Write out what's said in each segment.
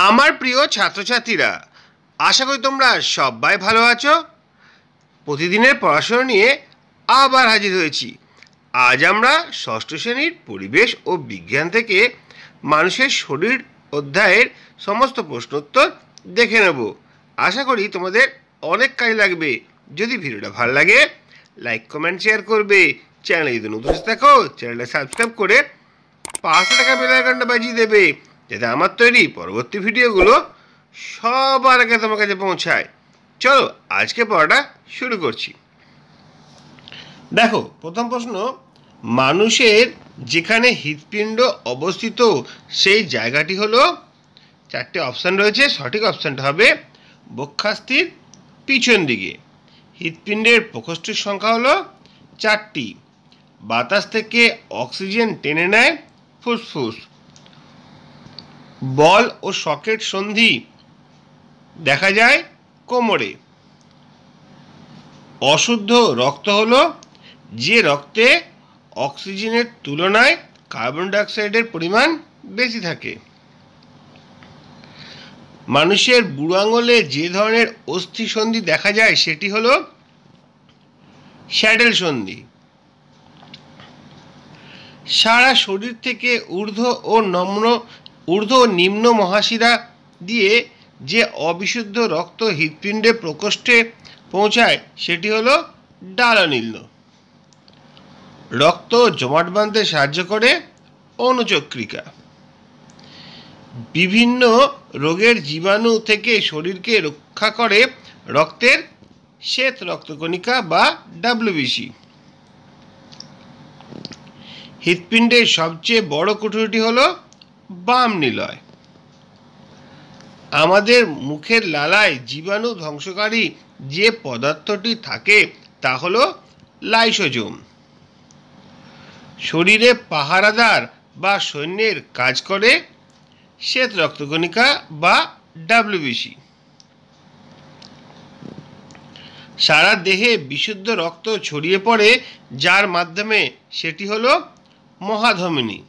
আমার প্রিয় ছাত্রছাত্রীরা, আশা করি তোমরা সবাই ভালো আছো। প্রতিদিনের পড়াশোনা নিয়ে আবার হাজির হয়েছি। আজ আমরা ষষ্ঠ শ্রেণীর পরিবেশ ও বিজ্ঞান থেকে মানুষের শরীর অধ্যায়ের সমস্ত প্রশ্নোত্তর দেখে নেব। আশা করি তোমাদের অনেক কাজে লাগবে। যদি ভিডিওটা ভালো লাগে লাইক কমেন্ট শেয়ার করবে। চ্যানেলে যদি নতুন থাকো চ্যানেলটা সাবস্ক্রাইব করে 500 টাকা বেল আইকনটা বাজিয়ে দেবে, যাতে আমার তৈরি পরবর্তী ভিডিওগুলো সবার আগে তোমার কাছে পৌঁছায়। চলো আজকে পড়াটা শুরু করছি। দেখো, প্রথম প্রশ্ন, মানুষের যেখানে হৃৎপিণ্ড অবস্থিত সেই জায়গাটি হলো, চারটে অপশান রয়েছে, সঠিক অপশানটা হবে বক্ষাস্থির পিছন দিকে। হৃৎপিণ্ডের প্রকোষ্ঠের সংখ্যা হলো 4টি। বাতাস থেকে অক্সিজেন টেনে নেয় ফুসফুস। বল ও সকেট সন্ধি দেখা যায় কোমরে। অশুদ্ধ রক্ত হলো যে রক্তে অক্সিজেনের তুলনায় কার্বন ডাইঅক্সাইডের পরিমাণ বেশি থাকে। মানুষের বুড়ো আঙুলে যে ধরনের অস্থি সন্ধি দেখা যায় সেটি হলো স্যাডেল সন্ধি। সারা শরীর থেকে ঊর্ধ্ব ও নিম্ন মহাশিরা দিয়ে যে অবিশুদ্ধ রক্ত হৃৎপিণ্ডে প্রকোষ্ঠে পৌঁছায় সেটি হলো ডালনিল্য। রক্ত জমাট বাঁধতে সাহায্য করে অনুচক্রিকা। বিভিন্ন রোগের জীবাণু থেকে শরীরকে রক্ষা করে রক্তের শ্বেত রক্তকণিকা বা ডাব্লিউবিসি। হৃৎপিণ্ডের সবচেয়ে বড় কুঠুরিটি হলো বাম নিলয়। আমাদের মুখের লালায় জীবাণু ধ্বংসকারী যে পদার্থটি থাকে তা হলো লাইসোজোম। শরীরে পাহারাদার বা সৈন্যের কাজ করে শ্বেত রক্তকণিকা বা ডাব্লিউবিসি। সারা দেহে বিশুদ্ধ রক্ত ছড়িয়ে পড়ে যার মাধ্যমে, সেটি হলো মহাধমনী।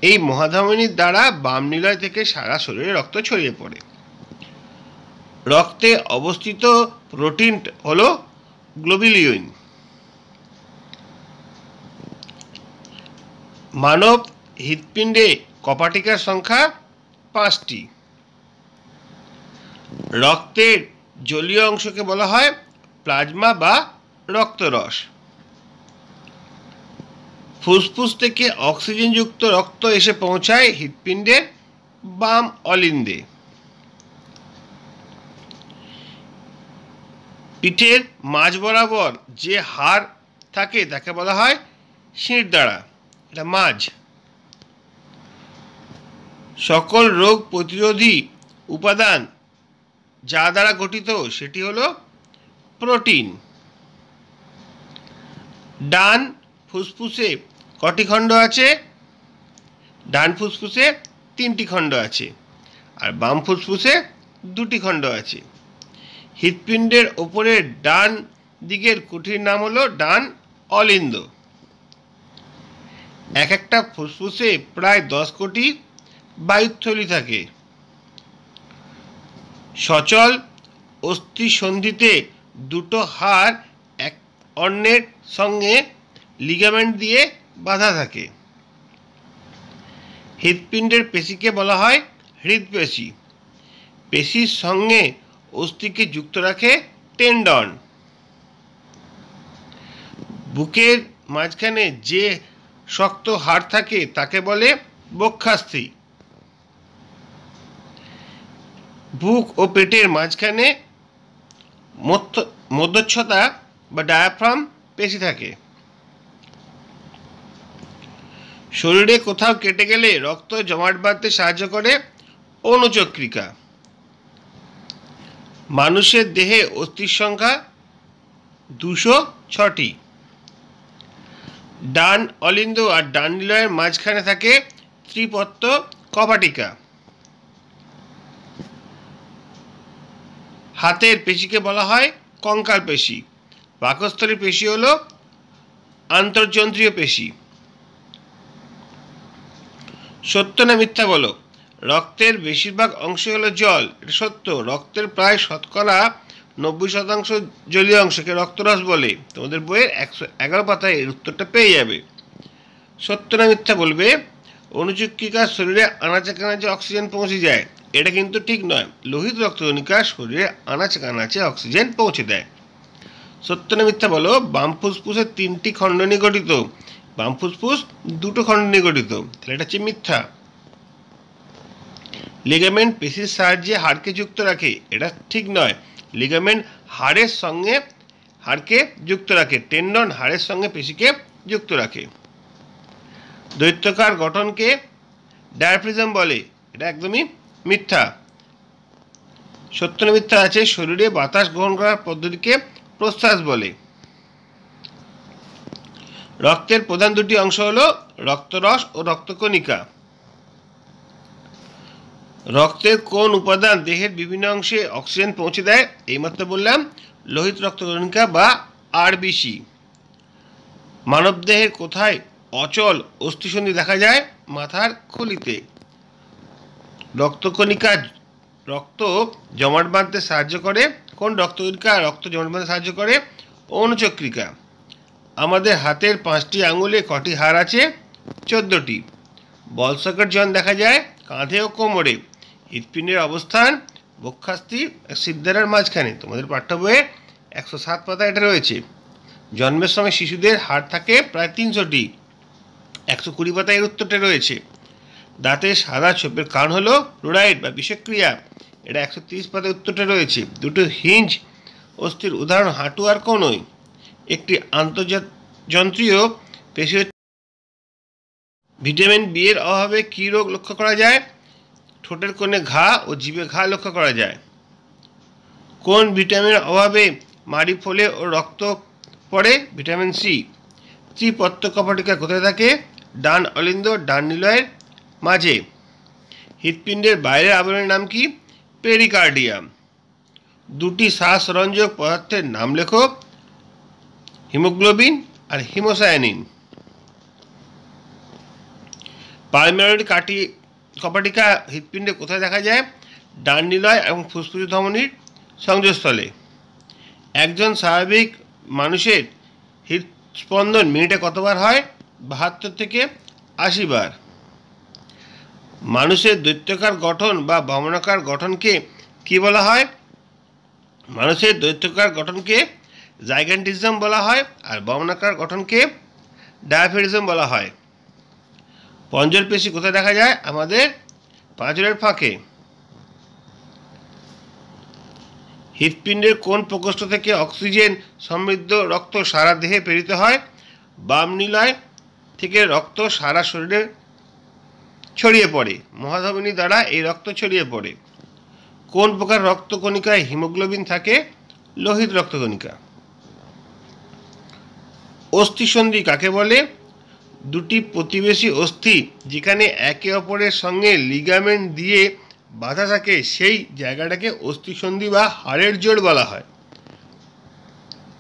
এই মহাধমনীর দ্বারা বাম নিলয় থেকে সারা শরীরে রক্ত ছড়িয়ে পড়ে। রক্তে অবস্থিত প্রোটিন হলো গ্লোবিউলিন। মানব হৃৎপিণ্ডে কপাটিকার সংখ্যা 5টি। রক্তের জলীয় অংশকে বলা হয় প্লাজমা বা রক্তরস। ফুসফুস থেকে অক্সিজেনযুক্ত রক্ত এসে পৌঁছায় হৃৎপিণ্ডের বাম অলিন্দে। পিঠের মাঝ বরাবর যে হাড় থাকে তাকে বলা হয় শিরদাঁড়া, এটা মাঝ। সকল রোগ প্রতিরোধী উপাদান যা দ্বারা গঠিত সেটি হলো প্রোটিন। ডান ফুসফুসে কটি খণ্ড আছে? ডান ফুসফুসে 3টি খণ্ড আছে, আর বাম ফুসফুসে 2টি খণ্ড আছে। হৃৎপিণ্ডের ওপরের ডান দিকের কুঠির নাম হলো ডান অলিন্দ। এক একটা ফুসফুসে প্রায় 10 কোটি বায়ুথলি থাকে। সচল অস্থি সন্ধিতে দুটো হাড় এক অন্যের সঙ্গে লিগামেন্ট দিয়ে বাঁধা থাকে। হৃৎপিণ্ডের পেশিকে বলা হয় হৃৎপেশি। পেশির সঙ্গে অস্থিকে যুক্ত রাখে টেন্ডন। বুকের মাঝখানে যে শক্ত হাড় থাকে তাকে বলে বক্ষাস্থি। বুক ও পেটের মাঝখানে মধ্যচ্ছদা বা ডায়াফ্রাম পেশি থাকে। শরীরে কোথাও কেটে গেলে রক্ত জমাট বাঁধতে সাহায্য করে অনুচক্রিকা। মানুষের দেহে অস্থির সংখ্যা 206টি। ডান অলিন্দ আর ডান নিলয়ের মাঝখানে থাকে ত্রিপত্র কপাটিকা। হাতের পেশিকে বলা হয় কঙ্কাল পেশি। পাকস্থলীর পেশি হলো আন্তর্জন্ত্রীয় পেশি। সত্য না মিথ্যা বলো? রক্তের বেশিরভাগ অংশ হলো জল, এটা সত্য। রক্তের প্রায় শতকরা 90% জলীয় অংশকে রক্তরস বলে। তোমাদের বইয়ের 111 পাতায় এর উত্তরটা পেয়ে যাবে। সত্য না মিথ্যা বলবে? অণুচক্রিকা শরীরে আনাচে কানাচে অক্সিজেন পৌঁছে যায়, এটা কিন্তু ঠিক নয়। লোহিত রক্তকণিকা শরীরে আনাচে কানাচে অক্সিজেন পৌঁছে দেয়। সত্য না মিথ্যা বলো? বাম ফুসফুসের 3টি খণ্ড নিয়ে গঠিত। বাম ফুসফুস 2টো খণ্ড নিয়ে গঠিত, তাহলে এটা হচ্ছে মিথ্যা। লিগামেন্ট পেশির সাহায্যে হাড়কে যুক্ত রাখে, এটা ঠিক নয়। লিগামেন্ট হাড়কে যুক্ত রাখে। টেন্ডন হাড়ের সঙ্গে পেশিকে যুক্ত রাখে। দৈত্যাকার গঠনকে ডায়াফ্রিজম বলে, এটা একদমই মিথ্যা। সত্য না মিথ্যা আছে? শরীরে বাতাস গ্রহণ করার পদ্ধতিকে প্রশ্বাস বলে। রক্তের প্রধান দুটি অংশ হলো রক্তরস ও রক্তকণিকা। রক্তের কোন উপাদান দেহের বিভিন্ন অংশে অক্সিজেন পৌঁছে দেয়? এইমাত্র বললাম, লোহিত রক্তকণিকা বা আরবিসি। মানবদেহের কোথায় অচল অস্থিসন্ধি দেখা যায়? মাথার খুলিতে। রক্তকণিকা রক্ত জমাট বাঁধতে সাহায্য করে। কোন রক্তকণিকা রক্ত জমাট বাঁধতে সাহায্য করে? অণুচক্রিকা। আমাদের হাতের 5টি আঙুলে কটি হাড় আছে? 14টি। বল সকেট জয়েন্ট দেখা যায় কাঁধে ও কোমরে। হৃৎপিণ্ডের অবস্থান বক্ষাস্থি সিদ্ধারার মাঝখানে। তোমাদের পাঠ্য বইয়ে 107 পাতায় এটা রয়েছে। জন্মের সময় শিশুদের হাড় থাকে প্রায় 300টি। 120 পাতায় এর উত্তরটা রয়েছে। দাঁতের সাদা ছোপের কারণ হলো ফ্লোরাইড বা বিষক্রিয়া, এটা 130 পাতায় উত্তরটা রয়েছে। দুটো হিঞ্জ অস্থির উদাহরণ হাঁটু আর কনুই। একটি আন্তঃযন্ত্রীয় পেশি। ভিটামিন বি এর অভাবে কী রোগ লক্ষ্য করা যায়? ঠোঁটের কোণে ঘা ও জিভে ঘা লক্ষ্য করা যায়। কোন ভিটামিনের অভাবে মাড়ি ফোলে ও রক্ত পড়ে? Vitamin C. ত্রিপত্র কপাটিকা কোথায় থাকে? ডান অলিন্দ ডান নিলয়ের মাঝে। হৃৎপিণ্ডের বাইরের আবরণের নাম কি? পেরিকার্ডিয়াম। দুটি শ্বাসরঞ্জক পদার্থের নাম লেখো। হিমোগ্লোবিন আর হিমোসায়ানিন। পালমোনারি কপাটিকা হৃৎপিণ্ডে কোথায় দেখা যায়? ডান নিলয় এবং ফুসফুস ধমনির সংযোগস্থলে। একজন স্বাভাবিক মানুষের হৃদস্পন্দন মিনিটে কতবার হয়? 72 থেকে 80 বার। মানুষের দৈত্যাকার গঠন বা ভ্রমণাকার গঠনকে কি বলা হয়? মানুষের দৈত্যাকার গঠনকে জাইগান্টিজম বলা হয়, আর ভ্রমণাকার গঠনকে ডায়াফ্রিজম বলা হয়। পঞ্জর পেশি কোথায় দেখা যায়? আমাদের পাঁজরের ফাঁকে। হৃৎপিণ্ডের কোন প্রকোষ্ঠ থেকে অক্সিজেন সমৃদ্ধ রক্ত সারা দেহে প্রেরিত হয়? বাম নিলয় থেকে রক্ত সারা শরীরে ছড়িয়ে পড়ে। মহাধমনী দ্বারা এই রক্ত ছড়িয়ে পড়ে। কোন প্রকার রক্তকণিকায় হিমোগ্লোবিন থাকে? লোহিত রক্তকণিকা। অস্থিসন্ধি কাকে বলে? দুটি প্রতিবেশী অস্থি যেখানে একে অপরের সঙ্গে লিগামেন্ট দিয়ে বাঁধা থাকে সেই জায়গাটাকে অস্থিসন্ধি বা হাড়ের জোড় বলা হয়।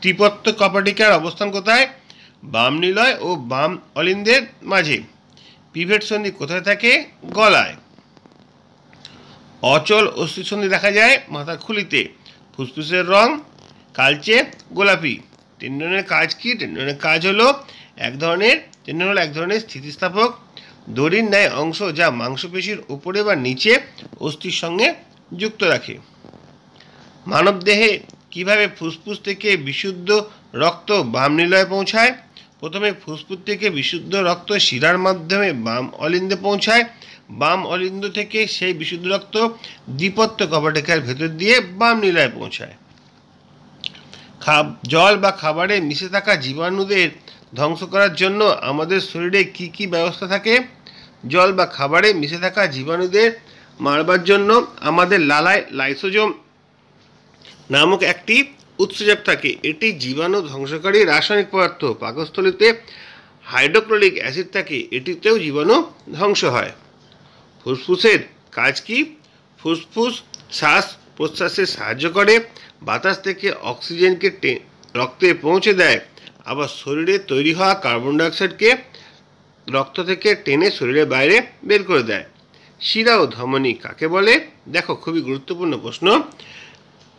ত্রিপত্র কপাটিকার অবস্থান কোথায়? বাম নিলয় ও বাম অলিন্দের মাঝে। পিভেট সন্ধি কোথায় থাকে? গলায়। অচল অস্থিসন্ধি দেখা যায় মাথার খুলিতে। ফুসফুসের রং কালচে গোলাপি। টেন্ডনের কাজ কি? টেন্ডনের কাজ হলো এক ধরনের স্থিতিস্থাপক দড়ির ন্যায় অংশ যা মাংসপেশির উপরে বা নিচে অস্থির সঙ্গে যুক্ত রাখে। মানবদেহে কিভাবে ফুসফুস থেকে বিশুদ্ধ রক্ত বাম নিলয়ে পৌঁছায়? প্রথমে ফুসফুস থেকে বিশুদ্ধ রক্ত শিরার মাধ্যমে বাম অলিন্দে পৌঁছায়। বাম অলিন্দ থেকে সেই বিশুদ্ধ রক্ত দ্বিপত্র কপাটিকার ভেতর দিয়ে বাম নিলয়ে পৌঁছায়। জল বা খাবারে মিশে থাকা জীবাণুদের ধ্বংস করার জন্য আমাদের শরীরে কি কি ব্যবস্থা থাকে? জল বা খাবারে মিশে থাকা জীবাণুদের মারবার জন্য আমাদের লালায় লাইসোজোম নামক একটি উৎসেচক থাকে। এটি জীবাণু ধ্বংসকারী রাসায়নিক পদার্থ। পাকস্থলীতে হাইড্রোক্লোরিক অ্যাসিড থাকে, এটিতেও জীবাণু ধ্বংস হয়। ফুসফুসের কাজ কি? ফুসফুস শ্বাস প্রশ্বাসে সাহায্য করে, বাতাস থেকে অক্সিজেনকে রক্তে পৌঁছে দেয়, আবার শরীরে তৈরি হওয়া কার্বন ডাইঅক্সাইডকে রক্ত থেকে টেনে শরীরের বাইরে বের করে দেয়। শিরা ও ধমনী কাকে বলে? দেখো, খুবই গুরুত্বপূর্ণ প্রশ্ন।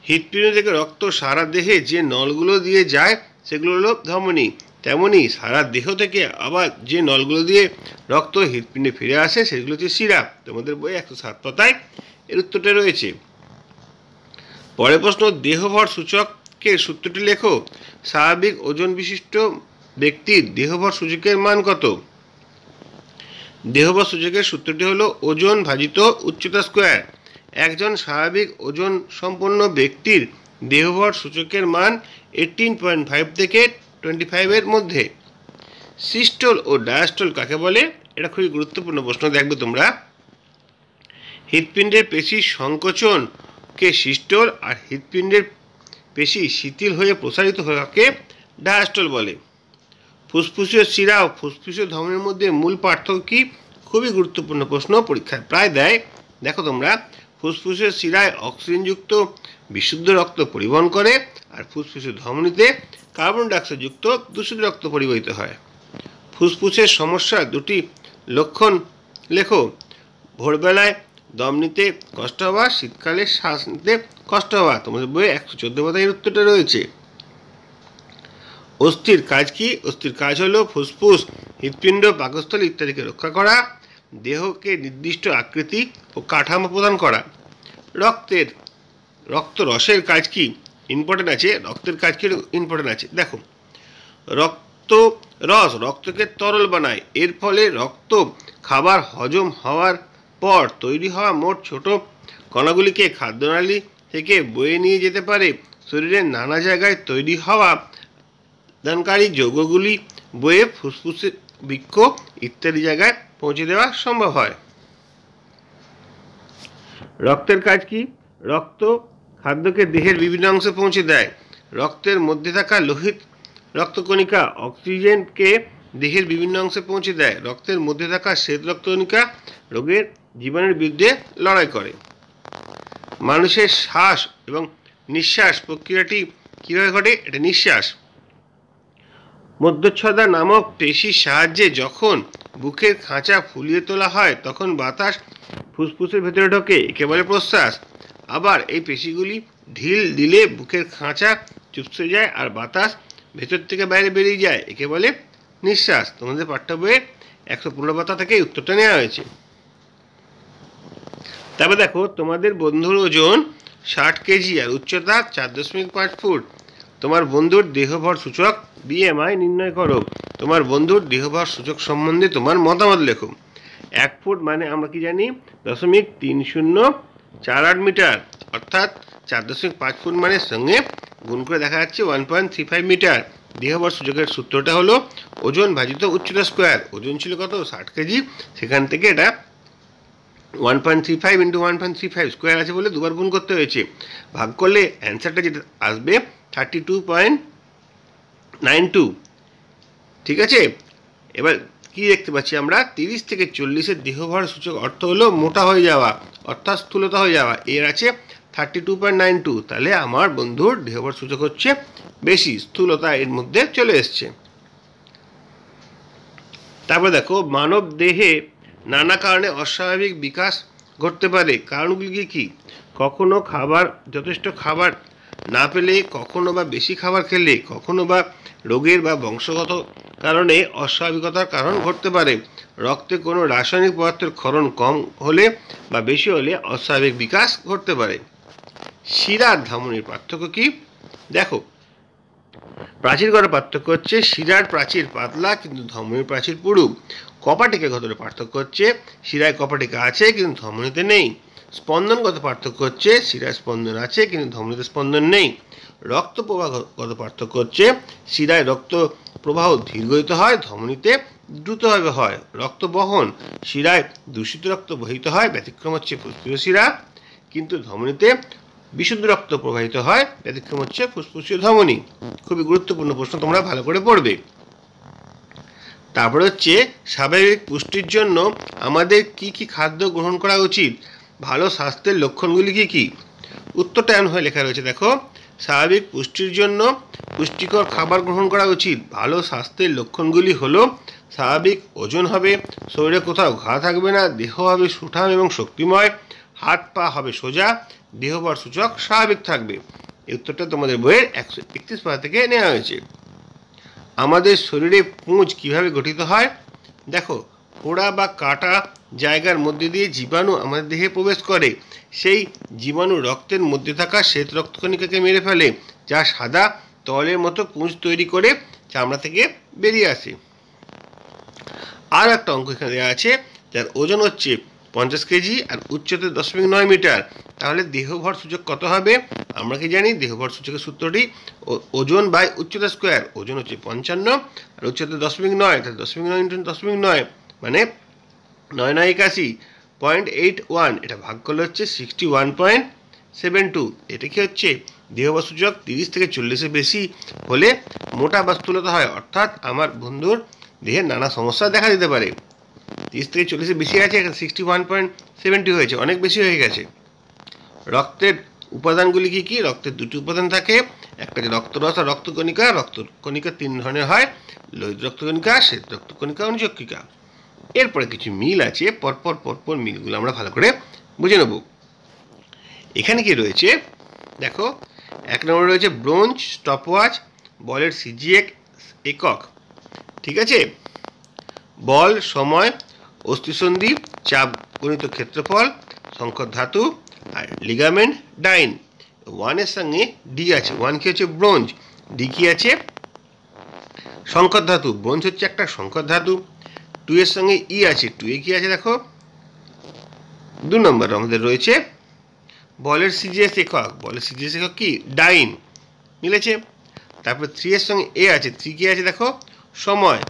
হৃৎপিণ্ড থেকে রক্ত সারা দেহে যে নলগুলো দিয়ে যায় সেগুলো হলো ধমনী। তেমনি সারা দেহ থেকে আবার যে নলগুলো দিয়ে রক্ত হৃৎপিণ্ডে ফিরে আসে সেগুলো হচ্ছে শিরা। তোমাদের বই 107 পাতায় এর উত্তরটা রয়েছে। পরের প্রশ্ন, দেহভর সূচকের সূত্রটি লেখো। স্বাভাবিক ওজন বিশিষ্ট ব্যক্তির দেহভর সূচকের মান কত? দেহভর সূচকের সূত্রটি হলো ওজন ভাজিত উচ্চতা স্কোয়ার। একজন স্বাভাবিক ওজন সম্পন্ন ব্যক্তির দেহভর সূচকের মান 18.5 থেকে 25 মধ্যে। সিস্টোল ও ডায়াস্টোল কাকে বলে? এটা খুবই গুরুত্বপূর্ণ প্রশ্ন, দেখবে তোমরা। হৃৎপিণ্ডের পেশি সংকোচনকে সিস্টোল আর হৃৎপিণ্ডের পেশি শিথিল হয়ে প্রসারিত হওয়াকে ডায়াস্টোল বলে। ফুসফুসীয় শিরা ও ফুসফুসীয় ধমনীর মধ্যে মূল পার্থক্য কি? খুবই গুরুত্বপূর্ণ প্রশ্ন, পরীক্ষায় প্রায় দেয়। দেখো তোমরা, ফুসফুসের শিরায় অক্সিজেনযুক্ত বিশুদ্ধ রক্ত পরিবহন করে আর ফুসফুসের ধমনীতে কার্বন ডাইঅক্সাইড যুক্ত দূষিত রক্ত পরিবহিত হয়। ফুসফুসের সমস্যার দুটি লক্ষণ লেখো। ভোরবেলায় দম নিতে কষ্ট হওয়া, শীতকালে শ্বাস নিতে কষ্ট হওয়া। তোমাদের বইয়ে 114 পাতায় এর উত্তরটা রয়েছে। অস্থির কাজ কি? অস্থির কাজ হলো ফুসফুস, হৃৎপিণ্ড, পাকস্থলী ইত্যাদিকে রক্ষা করা, দেহকে নির্দিষ্ট আকৃতি ও কাঠামো প্রদান করা। রক্ত রসের কাজ কি? ইম্পর্টেন্ট আছে, রক্তের কাজ কি ইম্পর্টেন্ট আছে। দেখো, রক্তকে তরল বানায়। এর ফলে রক্ত খাবার হজম হওয়ার পর তৈরি হওয়া মোট ছোট কণাগুলিকে খাদ্যনালী থেকে বয়ে নিয়ে যেতে পারে। শরীরের নানা জায়গায় তৈরি হওয়া দানকারী যৌগগুলি বয়ে ফুসফুসে, বৃক্ক ইত্যাদি জায়গায় পৌঁছে দেওয়া সম্ভব হয়। রক্তের কাজ কি? রক্ত খাদ্যকে দেহের বিভিন্ন অংশে পৌঁছে দেয়। রক্তের মধ্যে থাকা লোহিত রক্তকণিকা অক্সিজেনকে দেহের বিভিন্ন অংশে পৌঁছে দেয়। রক্তের মধ্যে থাকা শ্বেত রক্তকণিকা রোগের জীবাণুর বিরুদ্ধে লড়াই করে। মানুষের শ্বাস এবং নিঃশ্বাস প্রক্রিয়াটি কীভাবে ঘটে? এটা নিঃশ্বাস মধ্যচ্ছদা নামক পেশির সাহায্যে যখন বুকের খাঁচা ফুলিয়ে তোলা হয় তখন বাতাস ফুসফুসের ভেতরে ঢোকে, একে বলে প্রশ্বাস। আবার এই পেশিগুলি ঢিল দিলে বুকের খাঁচা চুপসে যায় আর বাতাস ভেতর থেকে বাইরে বেরিয়ে যায়, একে বলে নিঃশ্বাস। তোমাদের পাঠ্য বইয়ে 115 পাতা থেকে এই উত্তরটা নেওয়া হয়েছে। তবে দেখো, তোমাদের বন্ধুর ওজন 60 কেজি আর উচ্চতা 4.5 ফুট। তোমার বন্ধুর দেহভর সূচক BMI নির্ণয় করো। তোমার বন্ধুর দেহভর সূচক সম্বন্ধে তোমার মতামত লেখো। 1 ফুট মানে আমরা কি জানি? 0.3048 মিটার, অর্থাৎ 4.5 ফুট মানে সঙ্গে গুণ করে দেখা যাচ্ছে 1.35 মিটার। দেহভর সূচকের সূত্রটা হলো ওজন ভাজিত উচ্চতা স্কোয়ার। ওজন ছিল কত? 60 কেজি, সেখান থেকে এটা 1.35 × 1.35 স্কোয়ার আছে বলে দুবার গুণ করতে হয়েছে। ভাগ করলে অ্যান্সারটা যেটা আসবে 32.92। ঠিক আছে, এবার কি দেখতে পাচ্ছি আমরা? 30 থেকে 40-এর দেহভর সূচক অর্থ হলো মোটা হয়ে যাওয়া, অর্থাৎ স্থূলতা হয়ে যাওয়া। এর আছে 32.92, তাহলে আমার বন্ধুর দেহভর সূচক হচ্ছে বেশি, স্থূলতা এর মধ্যে চলে এসছে। তারপর দেখো, মানব দেহে নানা কারণে অস্বাভাবিক বিকাশ ঘটতে পারে। কারণগুলি কি? কখনো যথেষ্ট খাবার না পেলে, কখনো বা বেশি খাবার খেলে, কখনো বা রোগের বা বংশগত কারণে অস্বাভাবিকতার কারণ ঘটতে পারে। রক্তে কোনো রাসায়নিক পদার্থের ক্ষরণ কম হলে বা বেশি হলে অস্বাভাবিক বিকাশ ঘটতে পারে। শিরা আর ধমনীর পার্থক্য কি? দেখো, প্রাচীরগত পার্থক্য হচ্ছে শিরার প্রাচীর পাতলা কিন্তু ধমনীর প্রাচীর পুরু। কপাটিকাগত পার্থক্য হচ্ছে শিরায় কপাটিকা আছে কিন্তু ধমনীতে নেই। স্পন্দনগত পার্থক্য হচ্ছে শিরায় স্পন্দন আছে কিন্তু ধমনীতে স্পন্দন নেই। রক্ত প্রবাহগত পার্থক্য হচ্ছে শিরায় রক্ত প্রবাহ ধীরগতিতে হয়, ধমনীতে দ্রুতভাবে হয়। রক্ত বহন, শিরায় দূষিত রক্ত বহিত হয়, ব্যতিক্রম হচ্ছে ফুসফুসীয় শিরা, কিন্তু ধমনীতে বিশুদ্ধ রক্ত প্রবাহিত হয়, ব্যতিক্রম হচ্ছে ফুসফুসীয় ধমনী। খুবই গুরুত্বপূর্ণ প্রশ্ন, তোমরা ভালো করে পড়বে। তারপরে হচ্ছে স্বাভাবিক পুষ্টির জন্য আমাদের কি কি খাদ্য গ্রহণ করা উচিত? ভালো স্বাস্থ্যের লক্ষণগুলি কি কি? উত্তরটা এমন হয়ে লেখা রয়েছে, দেখো। স্বাভাবিক পুষ্টির জন্য পুষ্টিকর খাবার গ্রহণ করা উচিত। ভালো স্বাস্থ্যের লক্ষণগুলি হলো স্বাভাবিক ওজন হবে, শরীরে কোথাও ঘা থাকবে না, দেহ হবে সুঠাম এবং শক্তিময়, হাত পা হবে সোজা, দেহভর সূচক স্বাভাবিক থাকবে। এই উত্তরটা তোমাদের বইয়ের 131 পাতা থেকে নেওয়া হয়েছে। আমাদের শরীরে পুঁজ কিভাবে গঠিত হয়? দেখো, পোড়া বা কাটা জায়গার মধ্যে দিয়ে জীবাণু আমাদের দেহে প্রবেশ করে। সেই জীবাণু রক্তের মধ্যে থাকা শ্বেত রক্তকণিকাকে মেরে ফেলে, যা সাদা তলের মতো পুঁজ তৈরি করে চামড়া থেকে বেরিয়ে আসে। আর একটা অঙ্ক এখানে দেওয়া আছে, যার ওজন হচ্ছে 50 কেজি আর উচ্চতা 10.9 মিটার। তাহলে দেহভর সূচক কত হবে? আমরা কি জানি দেহভর সূচকের সূত্রটি ওজন বাই উচ্চতা স্কোয়ার। ওজন হচ্ছে 55 আর উচ্চতা 10.9, তাহলে 10.9 ইন্টু 10.9 মানে 9×9=80.81। এটা ভাগ করলে হচ্ছে 61.72। এটা কি হচ্ছে দেহভর সূচক 30 থেকে 40-এর বেশি হলে মোটা বা স্থূলতা হয়, অর্থাৎ আমার বন্ধুর দেহের নানা সমস্যা দেখা দিতে পারে। 30 থেকে 40-এর বেশি আছে, এখানে 61.70 হয়েছে, অনেক বেশি হয়ে গেছে। রক্তের উপাদানগুলি কি কি? রক্তের দুটি উপাদান থাকে, একটা যে রক্তরস আর রক্তকণিকা। রক্তকণিকা 3 ধরনের হয়, লোহিত রক্তকণিকা, শ্বেত রক্তকণিকা, অনুচক্রিকা। এরপরে কিছু মিল আছে, পরপর মিলগুলো আমরা ভালো করে বুঝে নেব। এখানে কি রয়েছে দেখো, 1 নম্বরে রয়েছে ব্রোঞ্জ স্টপওয়াচ, বলের সিজিএক একক। ঠিক আছে, বল সময়, অস্থিসন্ধি, চাপ গণিত ক্ষেত্রফল, সংকর ধাতু আর লিগামেন্ট ডাইন। 1-এর সঙ্গে ডি আছে, 1 কি হচ্ছে ব্রোঞ্জ, ডি কি আছে সংকর ধাতু। ব্রোঞ্জ হচ্ছে একটা সংকর ধাতু। 2-এর সঙ্গে ই আছে, 2-এ কি আছে দেখো 2 নম্বর আমাদের রয়েছে বলের সিজিএস একক। বলের সিজিএস একক কি? ডাইন, মিলেছে। তারপরে 3-এর সঙ্গে এ আছে, 3 কি আছে দেখো সময়।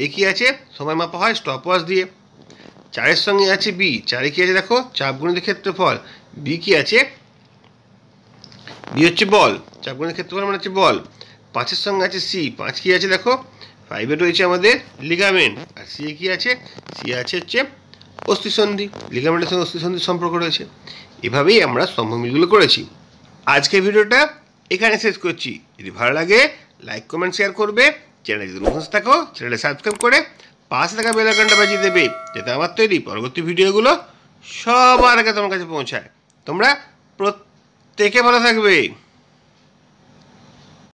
এ কি আছে? সময় মাপা হয় স্টপওয়াচ দিয়ে। 4-এর সঙ্গে আছে বি, 4-এ কি আছে দেখো চাপগণিত ক্ষেত্রফল। বি কি আছে? বি হচ্ছে বল, চাপগণিত ক্ষেত্রফল মানে হচ্ছে বল। 5-এর সঙ্গে আছে সি, 5 কি আছে দেখো 5-এ রয়েছে আমাদের লিগামেন্ট। আর সি কি আছে? সি আছে হচ্ছে অস্থিসন্ধি। লিগামেন্টের সঙ্গে অস্থিসন্ধির সম্পর্ক রয়েছে। এভাবেই আমরা স্তম্ভ মিলগুলো করেছি। আজকের ভিডিওটা এখানে শেষ করছি। যদি ভালো লাগে লাইক কমেন্ট শেয়ার করবে, চ্যানেলে যদি নতুন থাকো চ্যানেলে সাবস্ক্রাইব করে পাশে থাকা বেল আইকনটা বাজিয়ে দেবে, যাতে আমার তৈরি পরবর্তী ভিডিওগুলো সবার আগে তোমার কাছে পৌঁছায়। তোমরা প্রত্যেকে ভালো থাকবে।